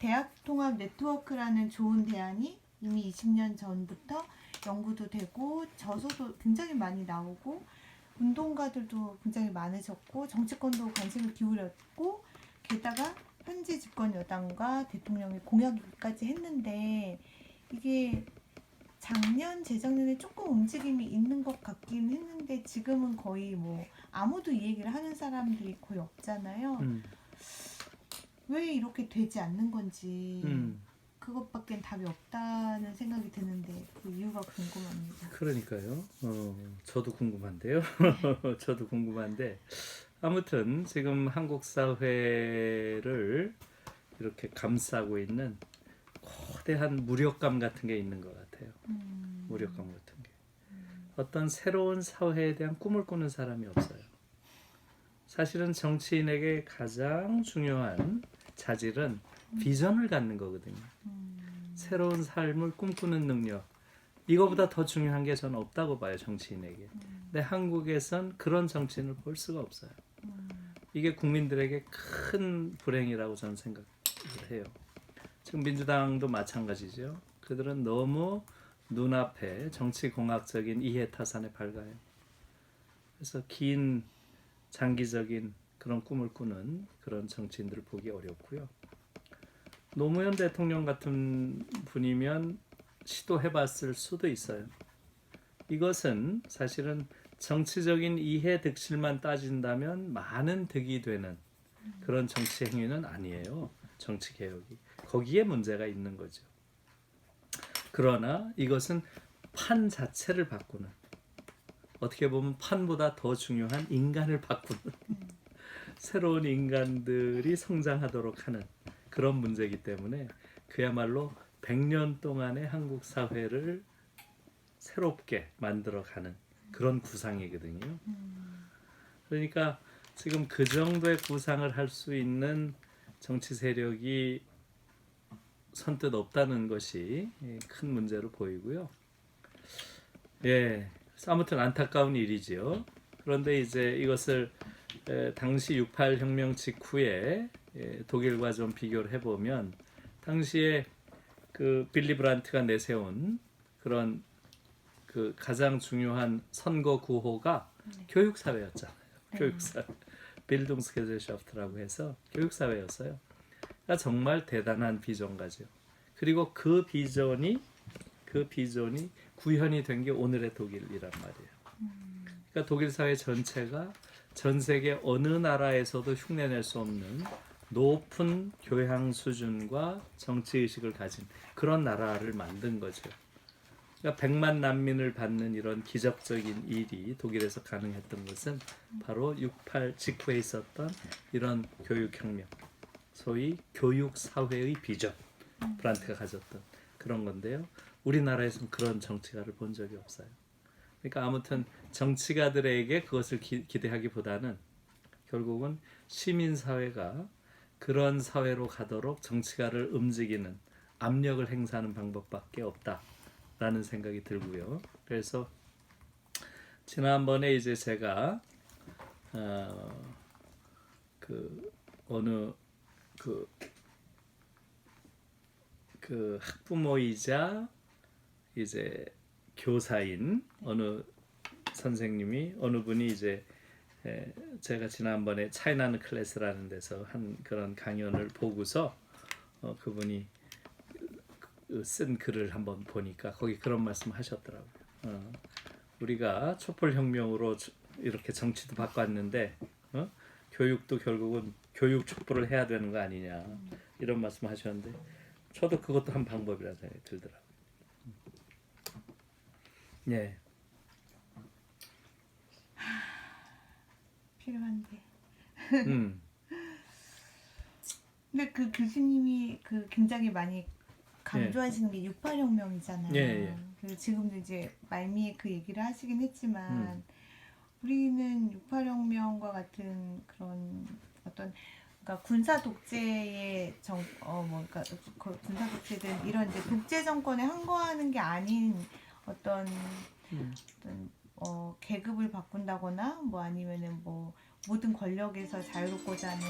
대학 통합 네트워크라는 좋은 대안이 이미 20년 전부터 연구도 되고 저서도 굉장히 많이 나오고 운동가들도 굉장히 많으셨고 정치권도 관심을 기울였고 게다가 현재 집권 여당과 대통령이 공약까지 했는데 이게 작년 재작년에 조금 움직임이 있는 것 같긴 했는데 지금은 거의 뭐 아무도 이 얘기를 하는 사람들이 거의 없잖아요. 왜 이렇게 되지 않는 건지 그것밖엔 답이 없다는 생각이 드는데 그 이유가 궁금합니다. 그러니까요. 저도 궁금한데요. 저도 궁금한데 아무튼 지금 한국 사회를 이렇게 감싸고 있는 거대한 무력감 같은 게 있는 것 같아요. 무력감 같은 게. 어떤 새로운 사회에 대한 꿈을 꾸는 사람이 없어요. 사실은 정치인에게 가장 중요한 자질은 비전을 갖는 거거든요. 새로운 삶을 꿈꾸는 능력. 이거보다 더 중요한 게 저는 없다고 봐요, 정치인에게. 근데 한국에선 그런 정치인을 볼 수가 없어요. 이게 국민들에게 큰 불행이라고 저는 생각을 해요. 지금 민주당도 마찬가지죠. 그들은 너무 눈앞에 정치공학적인 이해타산에 밝아요. 그래서 긴 장기적인 그런 꿈을 꾸는 그런 정치인들을 보기 어렵고요. 노무현 대통령 같은 분이면 시도해봤을 수도 있어요. 이것은 사실은 정치적인 이해 득실만 따진다면 많은 득이 되는 그런 정치 행위는 아니에요. 정치 개혁이. 거기에 문제가 있는 거죠. 그러나 이것은 판 자체를 바꾸는, 어떻게 보면 판보다 더 중요한 인간을 바꾸는 새로운 인간들이 성장하도록 하는 그런 문제이기 때문에 그야말로 100년 동안의 한국 사회를 새롭게 만들어가는 그런 구상이거든요. 그러니까 지금 그 정도의 구상을 할 수 있는 정치 세력이 선뜻 없다는 것이 큰 문제로 보이고요. 예, 아무튼 안타까운 일이지요. 그런데 이제 이것을 당시 68 혁명 직후에 독일과 좀 비교를 해보면 당시에 그 빌리 브란트가 내세운 그런 그 가장 중요한 선거 구호가 교육사회였잖아요. 교육사회. 빌둥스게젤샤프트라고 해서 교육사회였어요. 그러니까 정말 대단한 비전가죠. 그리고 그 비전이 구현이 된 게 오늘의 독일이란 말이에요. 그러니까 독일 사회 전체가 전 세계 어느 나라에서도 흉내낼 수 없는 높은 교양 수준과 정치 의식을 가진 그런 나라를 만든 거죠. 그러니까 100만 난민을 받는 이런 기적적인 일이 독일에서 가능했던 것은 바로 68 직후에 있었던 이런 교육혁명, 소위 교육사회의 비전, 브란트가 가졌던 그런 건데요. 우리나라에서는 그런 정치가를 본 적이 없어요. 그러니까 아무튼 정치가들에게 그것을 기대하기보다는 결국은 시민사회가 그런 사회로 가도록 정치가를 움직이는 압력을 행사하는 방법밖에 없다라는 생각이 들고요. 그래서 지난번에 이제 제가 어느 그 학부모이자 이제 교사인 어느 선생님이 어느 분이 이제 제가 지난번에 차이나는 클래스라는 데서 한 그런 강연을 보고서 그분이 쓴 글을 한번 보니까 거기 그런 말씀 하셨더라고요. 우리가 촛불혁명으로 이렇게 정치도 바꿨는데 교육도 결국은 교육 촛불을 해야 되는 거 아니냐 이런 말씀 하셨는데 저도 그것도 한 방법이라는 생각이 들더라고요. 예. 필요한데. 근데 그 교수님이 그 굉장히 많이 강조하시는 게 68 혁명이잖아요. 예. 그리고 지금도 이제 말미에 그 얘기를 하시긴 했지만 우리는 68 혁명과 같은 그런 어떤 그러니까 군사 독재의 그러니까 군사 독재든 이런 이제 독재 정권에 항거하는 게 아닌 어떤 계급을 바꾼다거나 뭐 아니면은 뭐 모든 권력에서 자유롭고자 하는